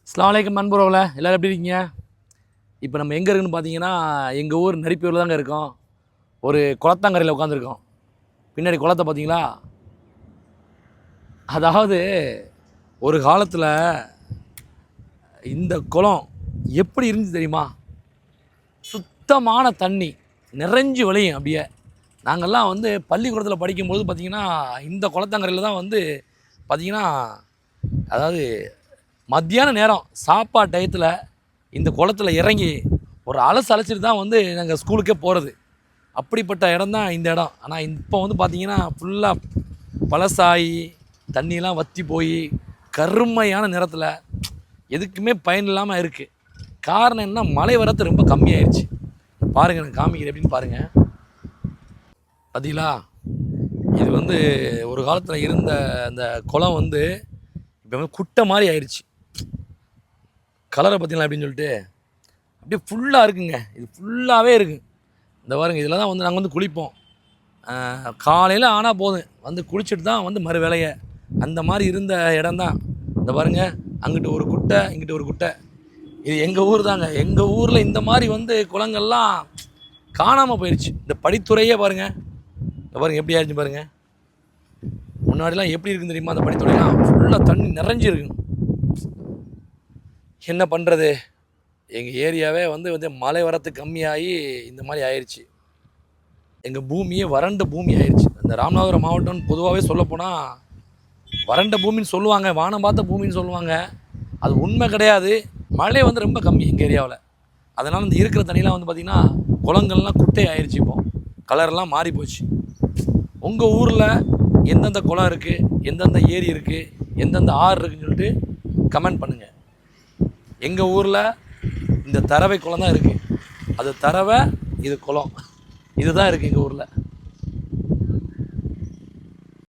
அஸ்ஸலாமு அலைக்கும் நண்பர்களே, எல்லோரும் எப்படி இருக்கீங்க? இப்போ நம்ம எங்கே இருக்குன்னு பார்த்தீங்கன்னா, எங்கள் ஊர் நரிப்பூரில் தாங்க இருக்கோம். ஒரு குளத்தாங்கரையில் உட்காந்துருக்கோம். பின்னாடி குளத்தை பார்த்தீங்களா? அதாவது ஒரு காலத்தில் இந்த குளம் எப்படி இருந்துச்சு தெரியுமா? சுத்தமான தண்ணி நிறைஞ்சு வழியும் அப்படியே. நாங்கள்லாம் வந்து பள்ளிக்கூடத்தில் படிக்கும்போது பார்த்திங்கன்னா, இந்த குளத்தாங்கரையில் தான் வந்து பார்த்திங்கன்னா, அதாவது மத்தியான நேரம் சாப்பாடு டயத்தில் இந்த குளத்தில் இறங்கி ஒரு அலசிட்டு தான் வந்து நாங்கள் ஸ்கூலுக்கே போகிறது. அப்படிப்பட்ட இடம் தான் இந்த இடம். ஆனால் இப்போ வந்து பார்த்திங்கன்னா ஃபுல்லாக பழசாகி தண்ணியெலாம் வற்றி போய் கருமையான நிறத்தில் எதுக்குமே பயன் இல்லாமல் இருக்குது. காரணம் என்ன, மழை வரத்து ரொம்ப கம்மியாயிருச்சு. பாருங்கள், நான் காமிக்கிறேன் எப்படின்னு பாருங்கள். பார்த்தீங்களா, இது வந்து ஒரு காலத்தில் இருந்த அந்த குளம் வந்து இப்போ வந்து குட்டை மாதிரி ஆயிடுச்சு. கலரை பார்த்தீங்களா அப்படின்னு சொல்லிட்டு அப்படியே ஃபுல்லாக இருக்குங்க. இது ஃபுல்லாகவே இருக்குது. இந்த பாருங்க, இதில் தான் வந்து நாங்கள் வந்து குளிப்போம். காலையில் ஆனால் போதும் வந்து குளிச்சுட்டு தான் வந்து மறு வேலையை. அந்த மாதிரி இருந்த இடம் தான். இந்த பாருங்கள், அங்கிட்டு ஒரு குட்டை, இங்கிட்டு ஒரு குட்டை. இது எங்கள் ஊர் தாங்க. எங்கள் ஊரில் இந்த மாதிரி வந்து குளங்கள்லாம் காணாமல் போயிடுச்சு. இந்த படித்துறையே பாருங்கள், இந்த பாருங்கள் எப்படி ஆயிடுச்சு பாருங்கள். முன்னாடிலாம் எப்படி இருக்குன்னு தெரியுமா? அந்த படித்துறையெல்லாம் ஃபுல்லாக தண்ணி நிறைஞ்சிருக்கு. என்ன பண்ணுறது, எங்கள் ஏரியாவே வந்து மழை வரத்து கம்மியாகி இந்த மாதிரி ஆயிடுச்சு. எங்கள் பூமியே வறண்ட பூமி ஆயிடுச்சு. இந்த ராமநாதபுரம் மாவட்டம்னு பொதுவாகவே சொல்லப்போனால் வறண்ட பூமின்னு சொல்லுவாங்க, வானம் பார்த்த பூமின்னு சொல்லுவாங்க. அது உண்மை கிடையாது. மழை வந்து ரொம்ப கம்மி எங்கள் ஏரியாவில். அதனால் இந்த இருக்கிற தண்ணியெலாம் வந்து பார்த்திங்கன்னா குளங்கள்லாம் குட்டை ஆயிடுச்சு. இப்போ கலர்லாம் மாறி போச்சு. உங்கள் ஊரில் எந்தெந்த குளம் இருக்குது, எந்தெந்த ஏரி இருக்குது, எந்தெந்த ஆறு இருக்குதுன்னு சொல்லிட்டு கமெண்ட் பண்ணுங்கள். எங்கள் ஊரில் இந்த தரவை குளம் தான் இருக்குது. அது தரவை, இது குளம், இதுதான் இருக்குது எங்கள் ஊரில்.